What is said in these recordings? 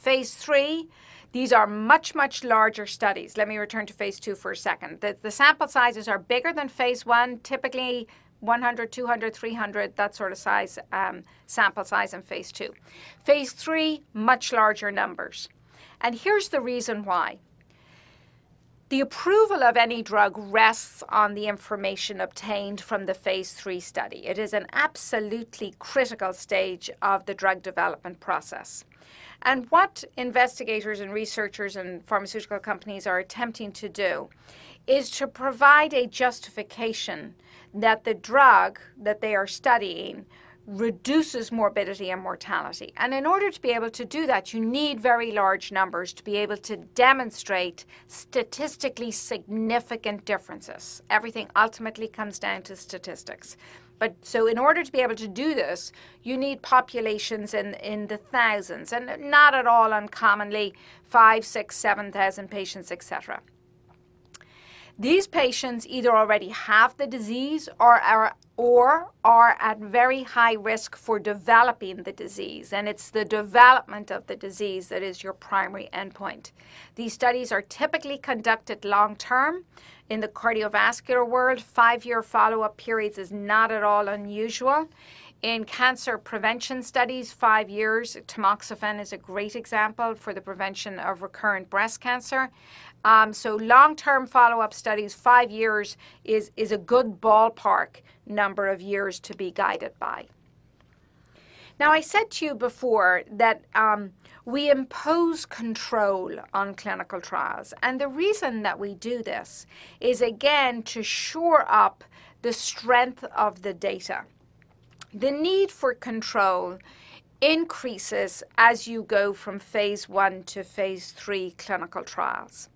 Phase 3, these are much, much larger studies. Let me return to phase 2 for a second. The sample sizes are bigger than phase 1, typically 100, 200, 300, that sort of size, sample size in phase 2. Phase 3, much larger numbers. And here's the reason why. The approval of any drug rests on the information obtained from the phase 3 study. It is an absolutely critical stage of the drug development process. And what investigators and researchers and pharmaceutical companies are attempting to do is to provide a justification that the drug that they are studying reduces morbidity and mortality. And in order to be able to do that, you need very large numbers to be able to demonstrate statistically significant differences. Everything ultimately comes down to statistics. But so in order to be able to do this, you need populations in the thousands, and not at all uncommonly 5, 6, 7,000 patients, etc. These patients either already have the disease or are at very high risk for developing the disease, and it's the development of the disease that is your primary endpoint. These studies are typically conducted long-term. In the cardiovascular world, 5-year follow-up periods is not at all unusual. In cancer prevention studies, 5 years, tamoxifen is a great example for the prevention of recurrent breast cancer. So long-term follow-up studies, 5 years is a good ballpark number of years to be guided by. Now, I said to you before that we impose control on clinical trials. And the reason that we do this is, again, to shore up the strength of the data. The need for control increases as you go from phase 1 to phase 3 clinical trials.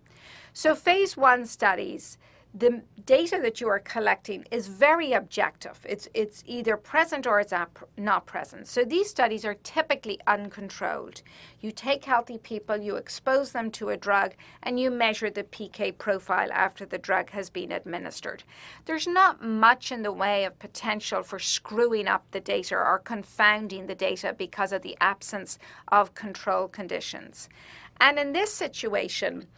So phase 1 studies, the data that you are collecting is very objective. It's either present or it's not present. So these studies are typically uncontrolled. You take healthy people, you expose them to a drug, and you measure the PK profile after the drug has been administered. There's not much in the way of potential for screwing up the data or confounding the data because of the absence of control conditions. And in this situation,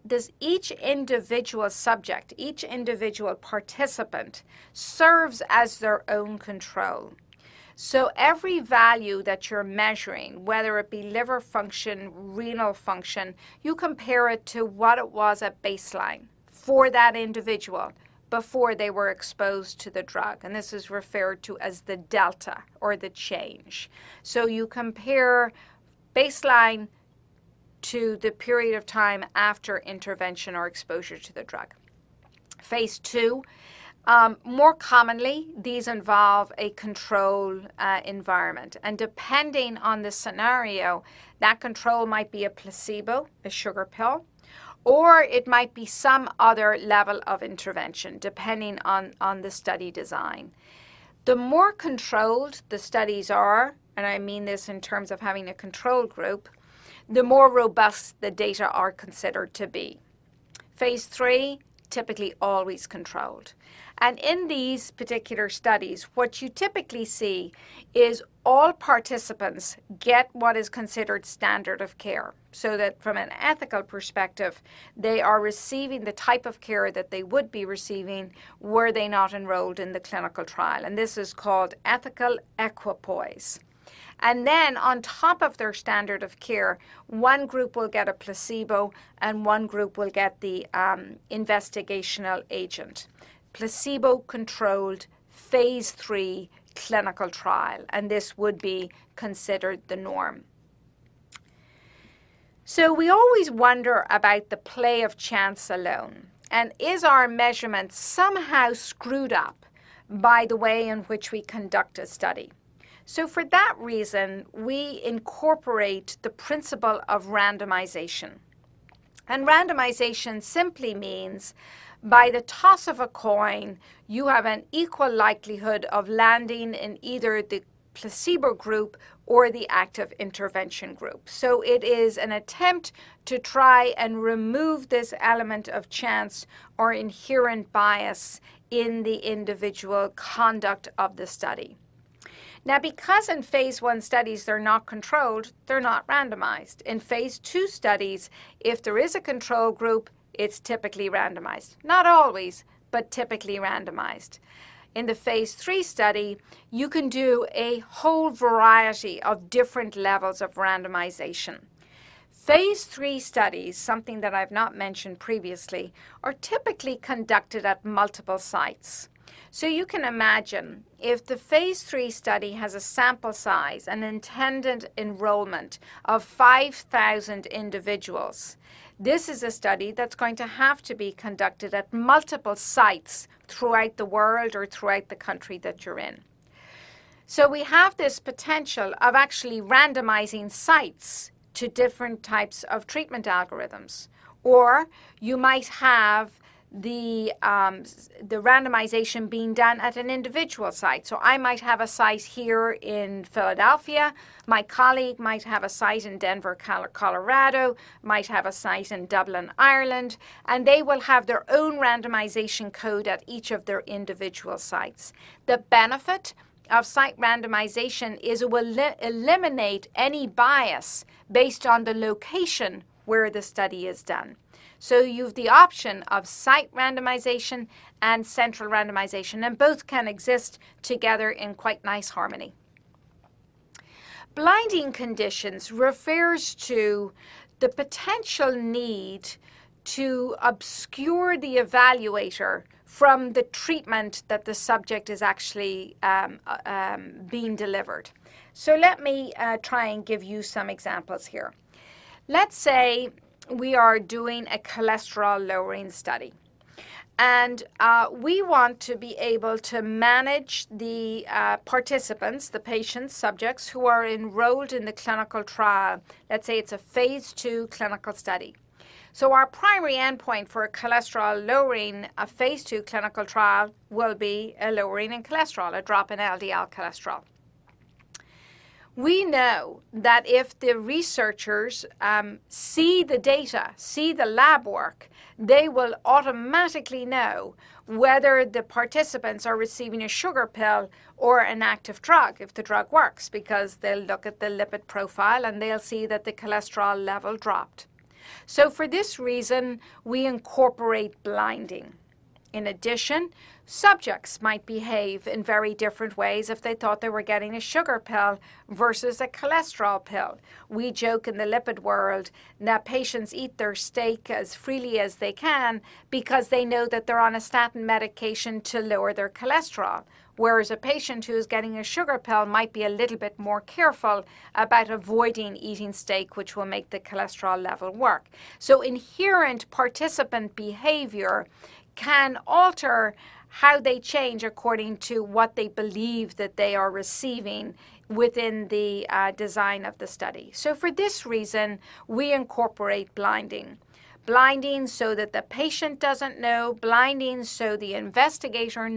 does each individual subject, each individual participant serves as their own control. So every value that you're measuring, whether it be liver function, renal function, you compare it to what it was at baseline for that individual before they were exposed to the drug. And this is referred to as the delta or the change. So you compare baseline to the period of time after intervention or exposure to the drug. Phase 2, more commonly, these involve a control environment. And depending on the scenario, that control might be a placebo, a sugar pill, or it might be some other level of intervention, depending on the study design. The more controlled the studies are, and I mean this in terms of having a control group, the more robust the data are considered to be. Phase 3, typically always controlled. And in these particular studies, what you typically see is all participants get what is considered standard of care, so that from an ethical perspective, they are receiving the type of care that they would be receiving were they not enrolled in the clinical trial. And this is called ethical equipoise. And then on top of their standard of care, one group will get a placebo and one group will get the investigational agent. Placebo-controlled phase 3 clinical trial, and this would be considered the norm. So we always wonder about the play of chance alone, and is our measurement somehow screwed up by the way in which we conduct a study? So for that reason, we incorporate the principle of randomization. And randomization simply means by the toss of a coin, you have an equal likelihood of landing in either the placebo group or the active intervention group. So it is an attempt to try and remove this element of chance or inherent bias in the individual conduct of the study. Now, because in phase 1 studies they're not controlled, they're not randomized. In phase 2 studies, if there is a control group, it's typically randomized. Not always, but typically randomized. In the phase 3 study, you can do a whole variety of different levels of randomization. Phase 3 studies, something that I've not mentioned previously, are typically conducted at multiple sites. So you can imagine if the phase 3 study has a sample size, an intended enrollment of 5,000 individuals, this is a study that's going to have to be conducted at multiple sites throughout the world or throughout the country that you're in. So we have this potential of actually randomizing sites to different types of treatment algorithms. Or you might have the randomization being done at an individual site. So I might have a site here in Philadelphia. My colleague might have a site in Denver, Colorado, might have a site in Dublin, Ireland, and they will have their own randomization code at each of their individual sites. The benefit of site randomization is it will eliminate any bias based on the location where the study is done. So you have the option of site randomization and central randomization, and both can exist together in quite nice harmony. Blinding conditions refers to the potential need to obscure the evaluator from the treatment that the subject is actually being delivered. So let me try and give you some examples here. Let's say we are doing a cholesterol lowering study, and we want to be able to manage the participants, the patients, subjects who are enrolled in the clinical trial. Let's say it's a phase 2 clinical study. So our primary endpoint for a cholesterol lowering, a phase 2 clinical trial, will be a lowering in cholesterol, a drop in LDL cholesterol. We know that if the researchers see the data, see the lab work, they will automatically know whether the participants are receiving a sugar pill or an active drug, if the drug works, because they'll look at the lipid profile and they'll see that the cholesterol level dropped. So for this reason, we incorporate blinding. In addition, subjects might behave in very different ways if they thought they were getting a sugar pill versus a cholesterol pill. We joke in the lipid world that patients eat their steak as freely as they can because they know that they're on a statin medication to lower their cholesterol. Whereas a patient who is getting a sugar pill might be a little bit more careful about avoiding eating steak, which will make the cholesterol level work. So inherent participant behavior can alter how they change according to what they believe that they are receiving within the design of the study. So for this reason, we incorporate blinding. Blinding so that the patient doesn't know, blinding so the investigator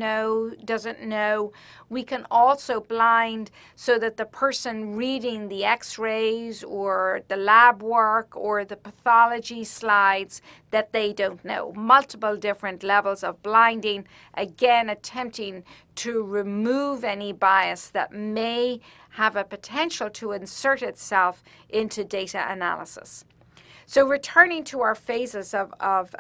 doesn't know. We can also blind so that the person reading the x-rays or the lab work or the pathology slides, that they don't know. Multiple different levels of blinding, again attempting to remove any bias that may have a potential to insert itself into data analysis. So returning to our phases of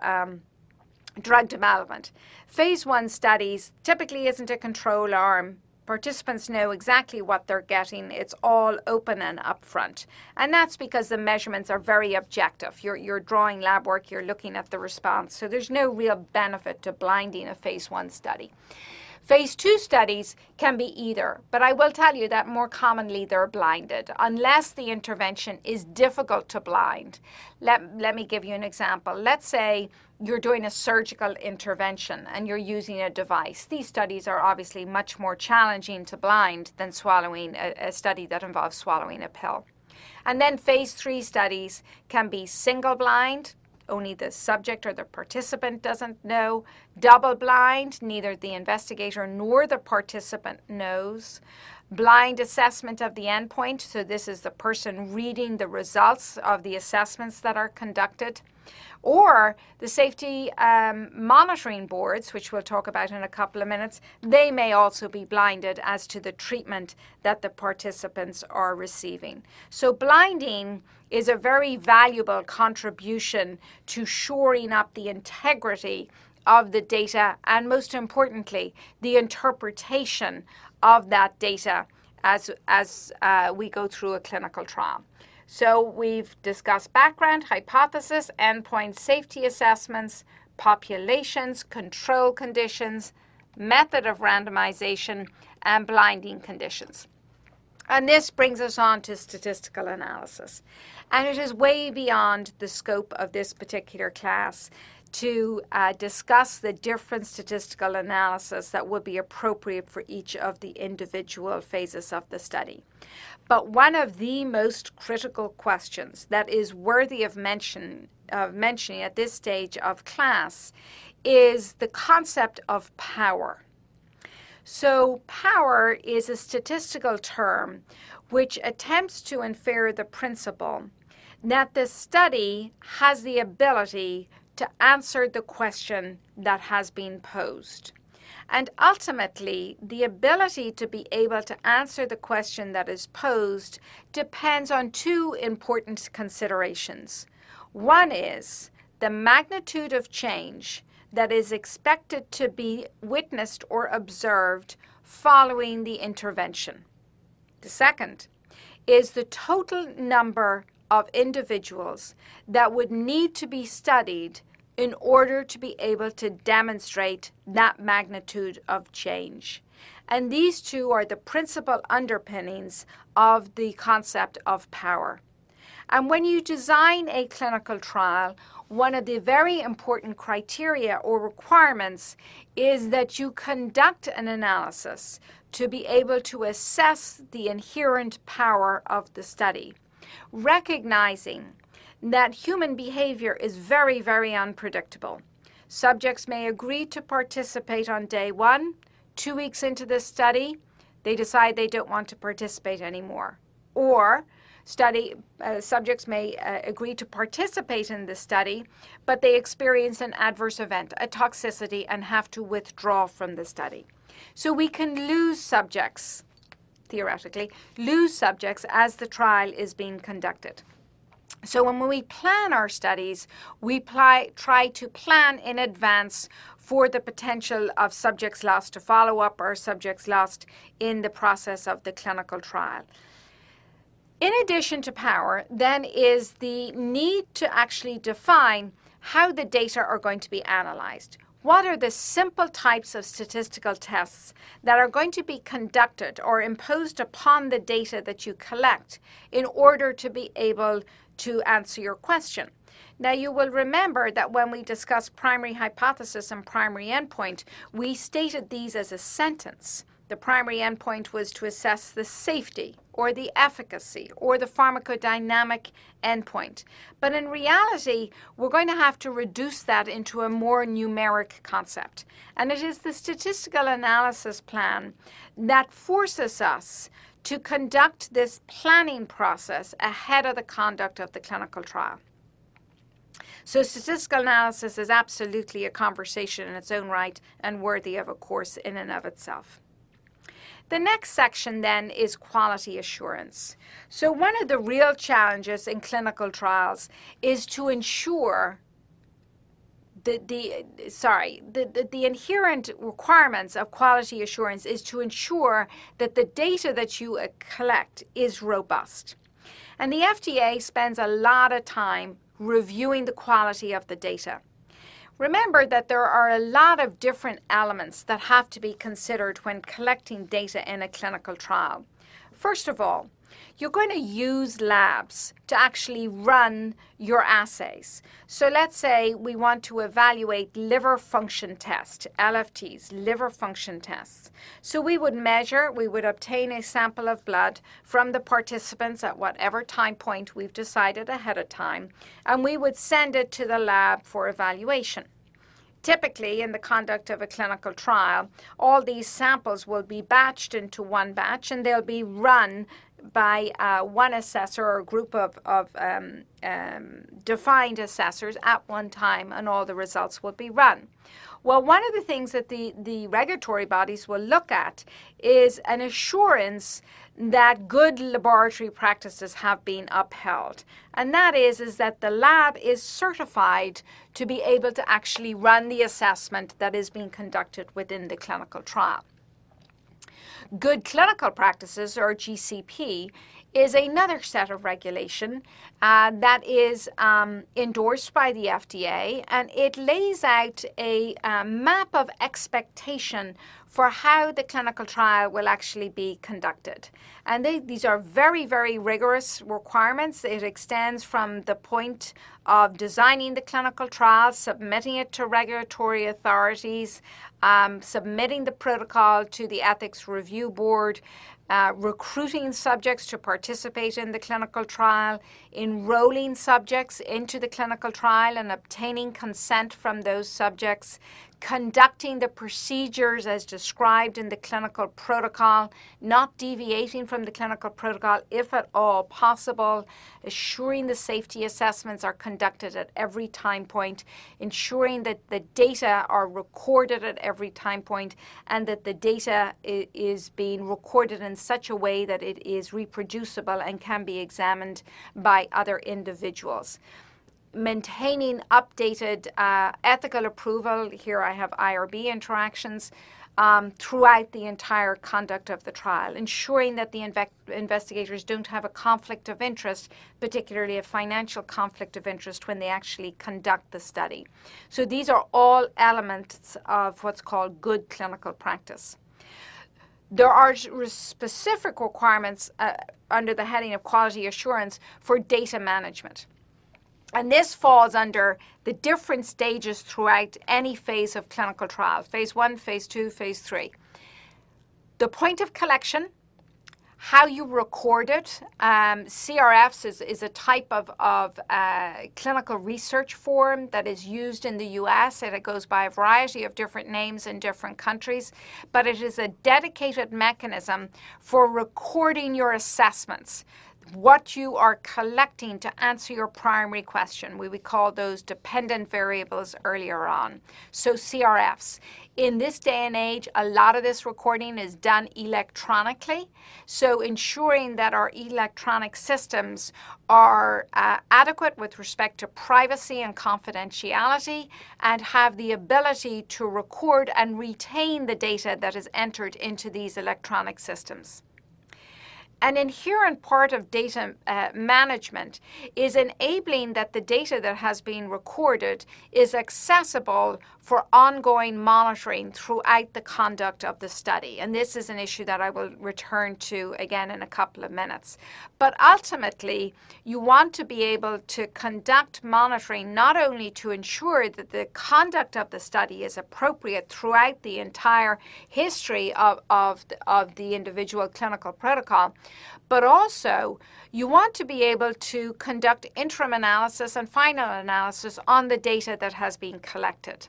drug development. Phase 1 studies typically isn't a control arm. Participants know exactly what they're getting. It's all open and upfront. And that's because the measurements are very objective. You're drawing lab work, you're looking at the response. So there's no real benefit to blinding a phase 1 study. Phase 2 studies can be either, but I will tell you that more commonly they're blinded unless the intervention is difficult to blind. Let me give you an example. Let's say you're doing a surgical intervention and you're using a device. These studies are obviously much more challenging to blind than swallowing a study that involves swallowing a pill. And then phase 3 studies can be single blind. Only the subject or the participant doesn't know. Double blind, neither the investigator nor the participant knows. Blind assessment of the endpoint, so this is the person reading the results of the assessments that are conducted. Or the safety monitoring boards, which we'll talk about in a couple of minutes, they may also be blinded as to the treatment that the participants are receiving. So blinding is a very valuable contribution to shoring up the integrity of the data and, most importantly, the interpretation of that data as we go through a clinical trial. So we've discussed background, hypothesis, endpoint, safety assessments, populations, control conditions, method of randomization, and blinding conditions. And this brings us on to statistical analysis. And it is way beyond the scope of this particular class to discuss the different statistical analysis that would be appropriate for each of the individual phases of the study. But one of the most critical questions that is worthy of mentioning at this stage of class is the concept of power. So power is a statistical term which attempts to infer the principle that the study has the ability to answer the question that has been posed. And ultimately, the ability to be able to answer the question that is posed depends on two important considerations. One is the magnitude of change that is expected to be witnessed or observed following the intervention. The second is the total number of individuals that would need to be studied in order to be able to demonstrate that magnitude of change. And these two are the principal underpinnings of the concept of power. And when you design a clinical trial, one of the very important criteria or requirements is that you conduct an analysis to be able to assess the inherent power of the study, recognizing that human behavior is very, very unpredictable. Subjects may agree to participate on day 1. 2 weeks into the study, they decide they don't want to participate anymore. Or subjects may agree to participate in the study, but they experience an adverse event, a toxicity, and have to withdraw from the study. So we can lose subjects, theoretically, as the trial is being conducted. So when we plan our studies, we try to plan in advance for the potential of subjects lost to follow-up or subjects lost in the process of the clinical trial. In addition to power, then, is the need to actually define how the data are going to be analyzed. What are the simple types of statistical tests that are going to be conducted or imposed upon the data that you collect in order to be able to answer your question? Now, you will remember that when we discussed primary hypothesis and primary endpoint, we stated these as a sentence. The primary endpoint was to assess the safety or the efficacy or the pharmacodynamic endpoint. But in reality, we're going to have to reduce that into a more numeric concept. And it is the statistical analysis plan that forces us to conduct this planning process ahead of the conduct of the clinical trial. So statistical analysis is absolutely a conversation in its own right and worthy of a course in and of itself. The next section then is quality assurance. So one of the real challenges in clinical trials is to ensure the inherent requirements of quality assurance is to ensure that the data that you collect is robust. And the FDA spends a lot of time reviewing the quality of the data. Remember that there are a lot of different elements that have to be considered when collecting data in a clinical trial. First of all, you're going to use labs to actually run your assays. So let's say we want to evaluate liver function tests, LFTs, liver function tests. So we would obtain a sample of blood from the participants at whatever time point we've decided ahead of time, and we would send it to the lab for evaluation. Typically, in the conduct of a clinical trial, all these samples will be batched into one batch and they'll be run by one assessor or group of defined assessors at one time, and all the results will be run. Well, one of the things that the regulatory bodies will look at is an assurance that good laboratory practices have been upheld. And that is that the lab is certified to be able to actually run the assessment that is being conducted within the clinical trial. Good clinical practices, or GCP, is another set of regulation that is endorsed by the FDA, and it lays out a map of expectation for how the clinical trial will actually be conducted. And these are very, very rigorous requirements. It extends from the point of designing the clinical trial, submitting it to regulatory authorities, submitting the protocol to the Ethics Review Board, recruiting subjects to participate in the clinical trial, enrolling subjects into the clinical trial and obtaining consent from those subjects, conducting the procedures as described in the clinical protocol, not deviating from the clinical protocol if at all possible, assuring the safety assessments are conducted at every time point, ensuring that the data are recorded at every time point, and that the data is being recorded in such a way that it is reproducible and can be examined by other individuals. Maintaining updated ethical approval, here I have IRB interactions, throughout the entire conduct of the trial, ensuring that the investigators don't have a conflict of interest, particularly a financial conflict of interest, when they actually conduct the study. So these are all elements of what's called good clinical practice. There are specific requirements under the heading of quality assurance for data management. And this falls under the different stages throughout any phase of clinical trial, phase 1, phase 2, phase 3. The point of collection, how you record it. CRFs is a type of clinical research form that is used in the US, and it goes by a variety of different names in different countries, but it is a dedicated mechanism for recording your assessments, what you are collecting to answer your primary question. We would call those dependent variables earlier on. So CRFs. In this day and age, a lot of this recording is done electronically. So ensuring that our electronic systems are adequate with respect to privacy and confidentiality, and have the ability to record and retain the data that is entered into these electronic systems. An inherent part of data management is enabling that the data that has been recorded is accessible for ongoing monitoring throughout the conduct of the study. And this is an issue that I will return to again in a couple of minutes. But ultimately, you want to be able to conduct monitoring not only to ensure that the conduct of the study is appropriate throughout the entire history of the individual clinical protocol, but also you want to be able to conduct interim analysis and final analysis on the data that has been collected.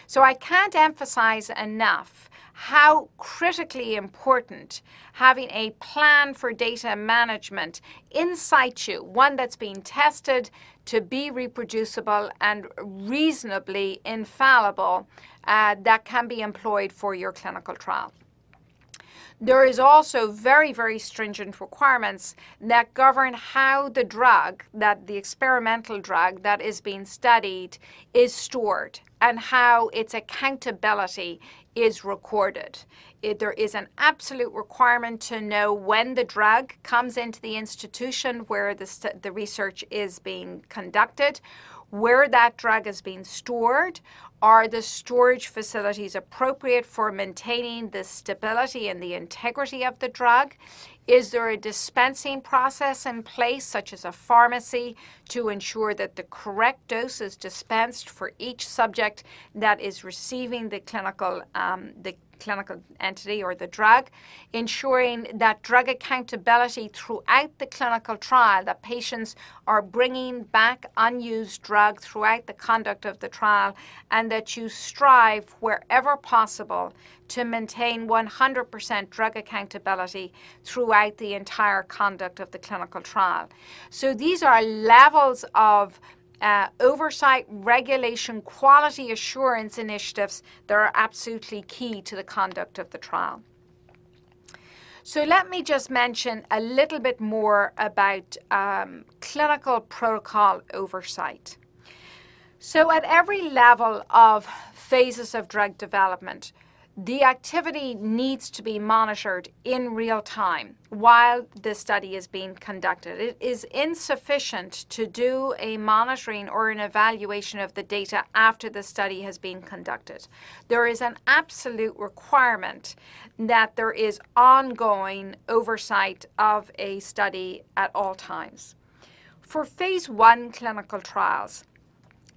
So I can't emphasize enough how critically important having a plan for data management in situ, one that's been tested to be reproducible and reasonably infallible, that can be employed for your clinical trial. There is also very, very stringent requirements that govern how the drug, that the experimental drug that is being studied, is stored and how its accountability is recorded. There is an absolute requirement to know when the drug comes into the institution where the research is being conducted, where that drug is being stored. Are the storage facilities appropriate for maintaining the stability and the integrity of the drug? Is there a dispensing process in place, such as a pharmacy, to ensure that the correct dose is dispensed for each subject that is receiving the clinical clinical entity or the drug, ensuring that drug accountability throughout the clinical trial, that patients are bringing back unused drug throughout the conduct of the trial, and that you strive wherever possible to maintain 100% drug accountability throughout the entire conduct of the clinical trial. So these are levels of oversight, regulation, quality assurance initiatives that are absolutely key to the conduct of the trial. So let me just mention a little bit more about clinical protocol oversight. So at every level of phases of drug development, the activity needs to be monitored in real time while the study is being conducted. It is insufficient to do a monitoring or an evaluation of the data after the study has been conducted. There is an absolute requirement that there is ongoing oversight of a study at all times. For phase 1 clinical trials,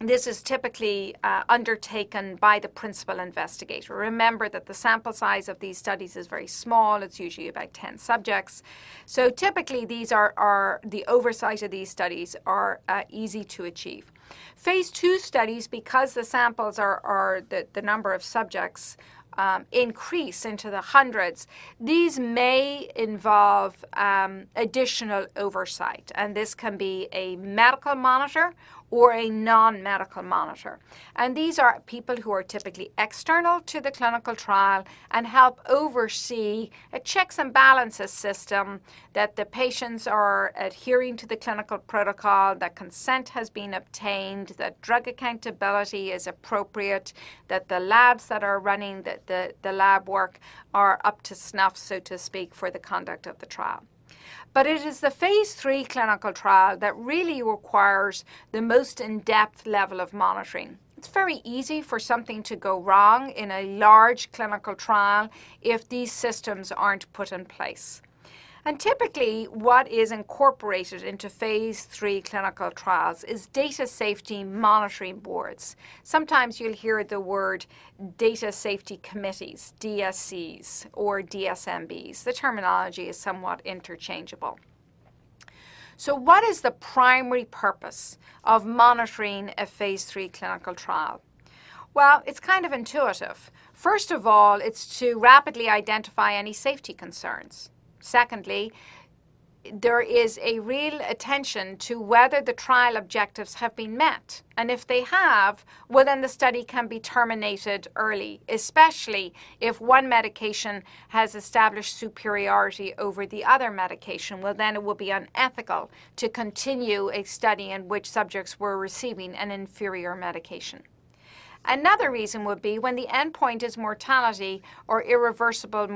this is typically undertaken by the principal investigator. Remember that the sample size of these studies is very small. It's usually about 10 subjects. So typically these are the oversight of these studies are easy to achieve. Phase 2 studies, because the samples are the number of subjects increase into the hundreds, these may involve additional oversight, and this can be a medical monitor or a non-medical monitor. And these are people who are typically external to the clinical trial and help oversee a checks and balances system, that the patients are adhering to the clinical protocol, that consent has been obtained, that drug accountability is appropriate, that the labs that are running the lab work are up to snuff, so to speak, for the conduct of the trial. But it is the phase 3 clinical trial that really requires the most in-depth level of monitoring. It's very easy for something to go wrong in a large clinical trial if these systems aren't put in place. And typically what is incorporated into phase 3 clinical trials is data safety monitoring boards. Sometimes you'll hear the word data safety committees, DSCs, or DSMBs. The terminology is somewhat interchangeable. So what is the primary purpose of monitoring a phase 3 clinical trial? Well, it's kind of intuitive. First of all, it's to rapidly identify any safety concerns. Secondly, there is a real attention to whether the trial objectives have been met. And if they have, well, then the study can be terminated early, especially if one medication has established superiority over the other medication. Well, then it would be unethical to continue a study in which subjects were receiving an inferior medication. Another reason would be when the endpoint is mortality or irreversible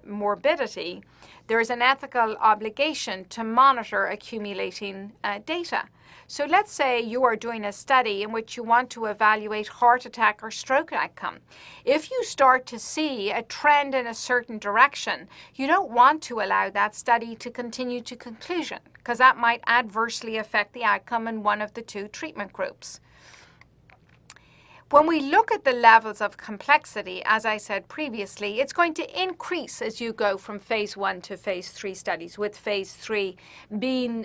morbidity, there is an ethical obligation to monitor accumulating data. So let's say you are doing a study in which you want to evaluate heart attack or stroke outcome. If you start to see a trend in a certain direction, you don't want to allow that study to continue to conclusion, because that might adversely affect the outcome in one of the two treatment groups. When we look at the levels of complexity, as I said previously, it's going to increase as you go from phase 1 to phase 3 studies, with phase 3 being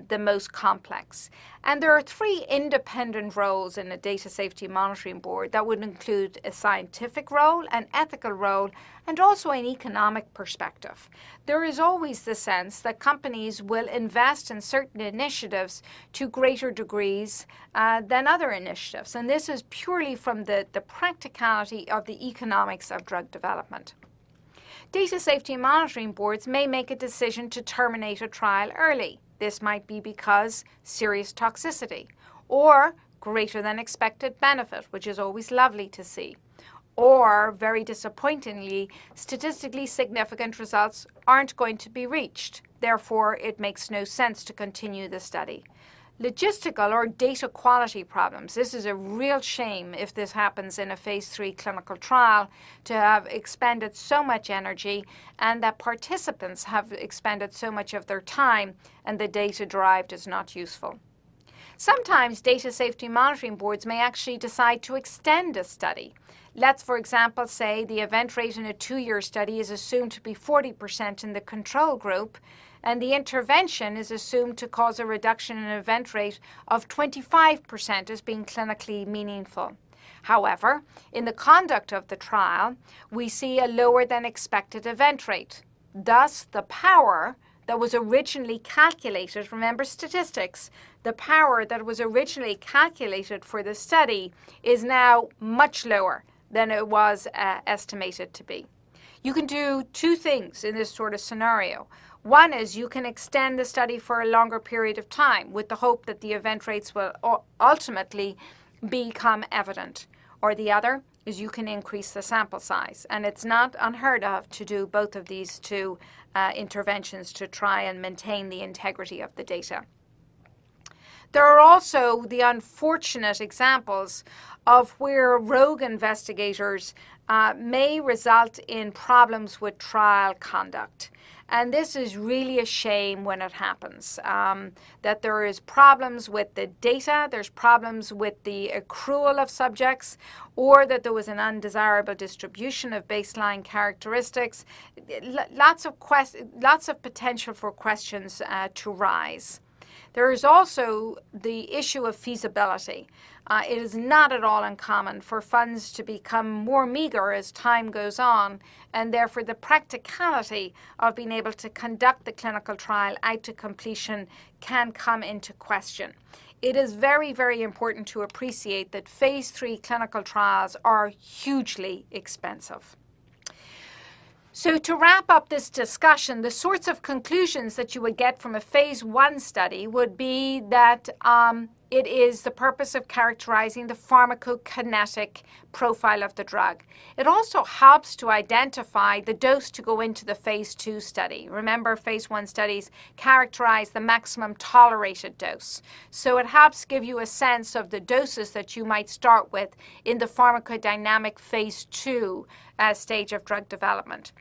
the most complex. And there are 3 independent roles in a data safety monitoring board that would include a scientific role, an ethical role, and also an economic perspective. There is always the sense that companies will invest in certain initiatives to greater degrees than other initiatives. And this is purely from the practicality of the economics of drug development. Data safety monitoring boards may make a decision to terminate a trial early. This might be because serious toxicity or greater than expected benefit, which is always lovely to see. Or, very disappointingly, statistically significant results aren't going to be reached. Therefore, it makes no sense to continue the study. Logistical or data quality problems. This is a real shame if this happens in a phase 3 clinical trial, to have expended so much energy and that participants have expended so much of their time and the data derived is not useful. Sometimes data safety monitoring boards may actually decide to extend a study. Let's, for example, say the event rate in a 2-year study is assumed to be 40% in the control group, and the intervention is assumed to cause a reduction in event rate of 25% as being clinically meaningful. However, in the conduct of the trial, we see a lower than expected event rate. Thus, the power that was originally calculated, remember statistics, the power that was originally calculated for the study is now much lower than it was estimated to be. You can do two things in this sort of scenario. One is you can extend the study for a longer period of time with the hope that the event rates will ultimately become evident. Or the other is you can increase the sample size. And it's not unheard of to do both of these two interventions to try and maintain the integrity of the data. There are also the unfortunate examples of where rogue investigators may result in problems with trial conduct. And this is really a shame when it happens, that there is problems with the data, there's problems with the accrual of subjects, or that there was an undesirable distribution of baseline characteristics. Lots of potential for questions to rise. There is also the issue of feasibility. It is not at all uncommon for funds to become more meager as time goes on, and therefore the practicality of being able to conduct the clinical trial out to completion can come into question. It is very, very important to appreciate that phase 3 clinical trials are hugely expensive. So to wrap up this discussion, the sorts of conclusions that you would get from a phase 1 study would be that it is the purpose of characterizing the pharmacokinetic profile of the drug. It also helps to identify the dose to go into the phase 2 study. Remember, phase 1 studies characterize the maximum tolerated dose. So it helps give you a sense of the doses that you might start with in the pharmacodynamic phase 2 stage of drug development.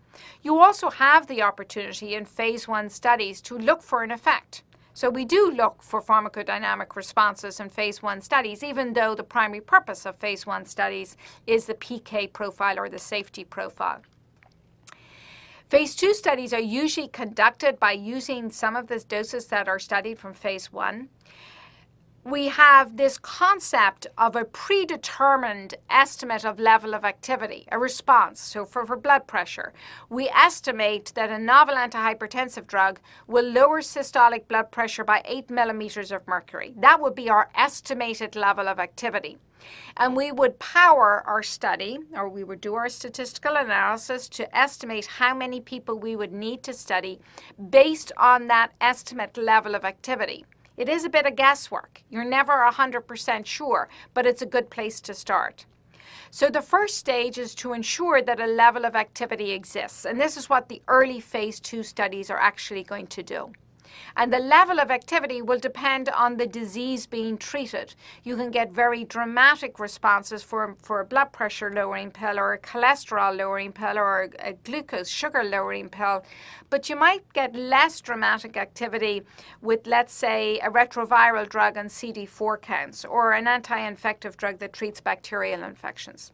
You also have the opportunity in phase 1 studies to look for an effect. So we do look for pharmacodynamic responses in phase 1 studies, even though the primary purpose of phase 1 studies is the PK profile or the safety profile. Phase 2 studies are usually conducted by using some of the doses that are studied from phase 1. We have this concept of a predetermined estimate of level of activity, a response. So for blood pressure, we estimate that a novel antihypertensive drug will lower systolic blood pressure by 8 millimeters of mercury. That would be our estimated level of activity. And we would power our study, or we would do our statistical analysis to estimate how many people we would need to study based on that estimate level of activity. It is a bit of guesswork. You're never 100% sure, but it's a good place to start. So the first stage is to ensure that a level of activity exists, and this is what the early phase 2 studies are actually going to do. And the level of activity will depend on the disease being treated. You can get very dramatic responses for a blood pressure lowering pill or a cholesterol lowering pill or a glucose sugar lowering pill, but you might get less dramatic activity with, let's say, a retroviral drug on CD4 counts or an anti-infective drug that treats bacterial infections.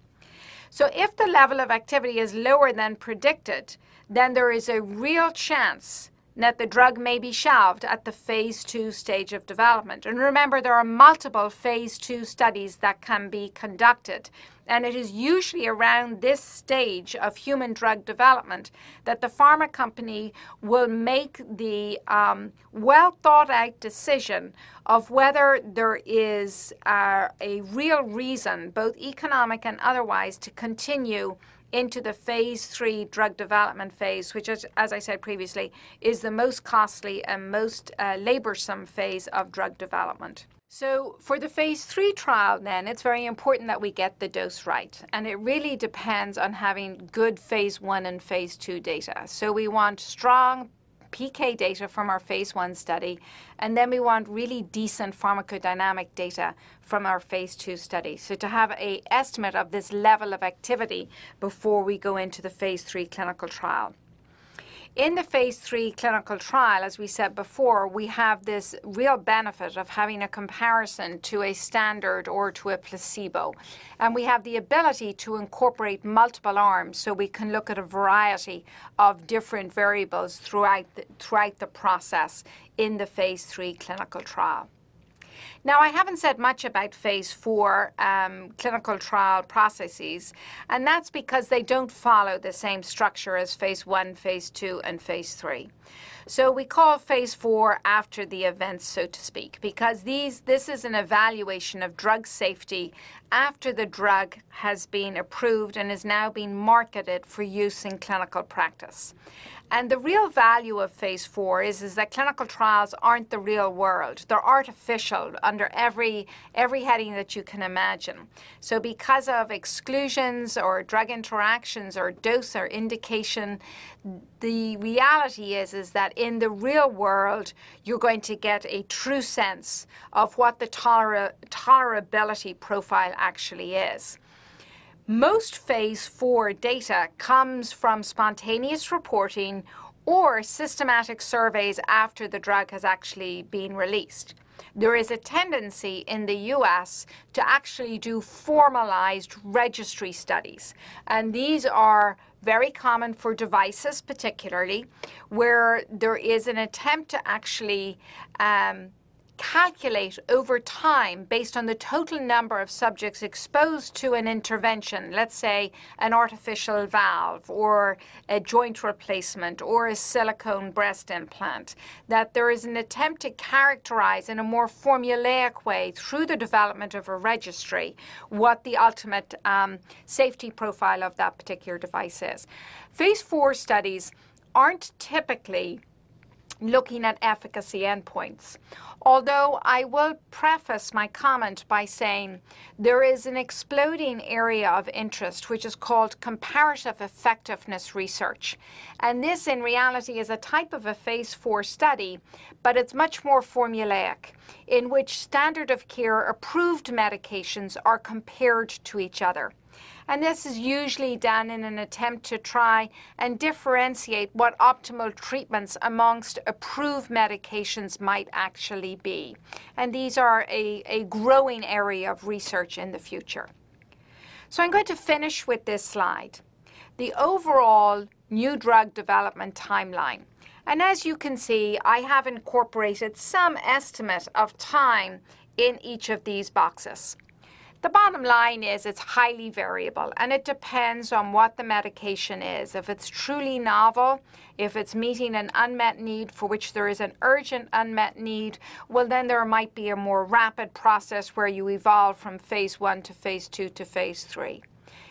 So if the level of activity is lower than predicted, then there is a real chance that the drug may be shelved at the phase 2 stage of development. And remember, there are multiple phase 2 studies that can be conducted. And it is usually around this stage of human drug development that the pharma company will make the well thought out decision of whether there is a real reason, both economic and otherwise, to continue into the phase 3 drug development phase, which, as I said previously, is the most costly and most laborsome phase of drug development. So for the phase 3 trial then, it's very important that we get the dose right. And it really depends on having good phase 1 and phase 2 data. So we want strong PK data from our phase 1 study, and then we want really decent pharmacodynamic data from our phase 2 study. So to have an estimate of this level of activity before we go into the phase 3 clinical trial. In the phase 3 clinical trial, as we said before, we have this real benefit of having a comparison to a standard or to a placebo. And we have the ability to incorporate multiple arms, so we can look at a variety of different variables throughout the process in the phase 3 clinical trial. Now, I haven't said much about phase 4 clinical trial processes, and that's because they don't follow the same structure as phase 1, phase 2, and phase 3. So we call phase 4 after the events, so to speak, because this is an evaluation of drug safety after the drug has been approved and is now being marketed for use in clinical practice. And the real value of phase 4 is that clinical trials aren't the real world. They're artificial under every heading that you can imagine. So because of exclusions or drug interactions or dose or indication, the reality is that in the real world, you're going to get a true sense of what the tolerability profile actually is. Most phase 4 data comes from spontaneous reporting or systematic surveys after the drug has actually been released. There is a tendency in the US to actually do formalized registry studies, and these are very common for devices particularly, where there is an attempt to actually calculate over time based on the total number of subjects exposed to an intervention, let's say an artificial valve or a joint replacement or a silicone breast implant, that there is an attempt to characterize in a more formulaic way through the development of a registry what the ultimate safety profile of that particular device is. Phase 4 studies aren't typically looking at efficacy endpoints. Although I will preface my comment by saying there is an exploding area of interest which is called comparative effectiveness research. And this in reality is a type of a phase 4 study, but it's much more formulaic, in which standard of care approved medications are compared to each other. And this is usually done in an attempt to try and differentiate what optimal treatments amongst approved medications might actually be. And these are a growing area of research in the future. So I'm going to finish with this slide, the overall new drug development timeline. And as you can see, I have incorporated some estimate of time in each of these boxes. The bottom line is it's highly variable, and it depends on what the medication is. If it's truly novel, if it's meeting an unmet need for which there is an urgent unmet need, well, then there might be a more rapid process where you evolve from phase 1 to phase 2 to phase 3.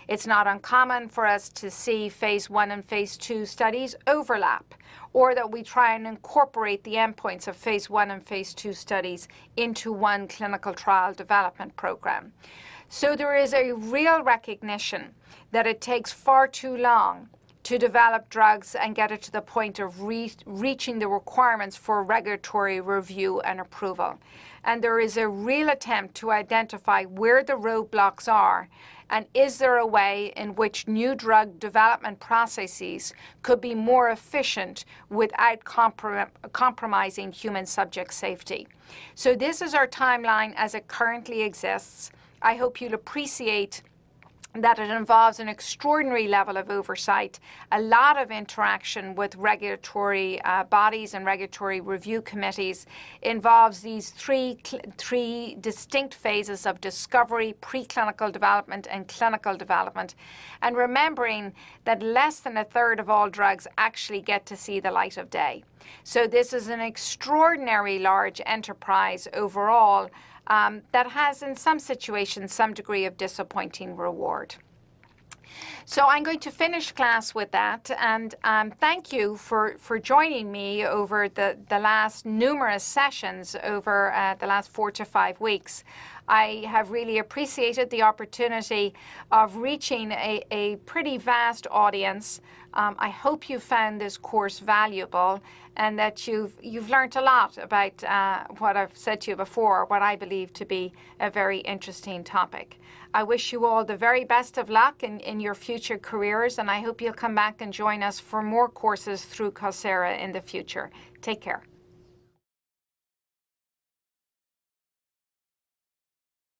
It's not uncommon for us to see phase 1 and phase 2 studies overlap, or that we try and incorporate the endpoints of phase 1 and phase 2 studies into one clinical trial development program. So there is a real recognition that it takes far too long to develop drugs and get it to the point of reaching the requirements for regulatory review and approval. And there is a real attempt to identify where the roadblocks are, and is there a way in which new drug development processes could be more efficient without compromising human subject safety. So this is our timeline as it currently exists. I hope you'll appreciate that it involves an extraordinary level of oversight, a lot of interaction with regulatory bodies and regulatory review committees, involves these three distinct phases of discovery, preclinical development, and clinical development, and remembering that less than a third of all drugs actually get to see the light of day. So this is an extraordinary large enterprise overall, that has, in some situations, some degree of disappointing reward. So I'm going to finish class with that, and thank you for joining me over the last numerous sessions over the last 4 to 5 weeks. I have really appreciated the opportunity of reaching a pretty vast audience. I hope you found this course valuable and that you've learned a lot about what I've said to you before, what I believe to be a very interesting topic. I wish you all the very best of luck in your future careers, and I hope you'll come back and join us for more courses through Coursera in the future. Take care.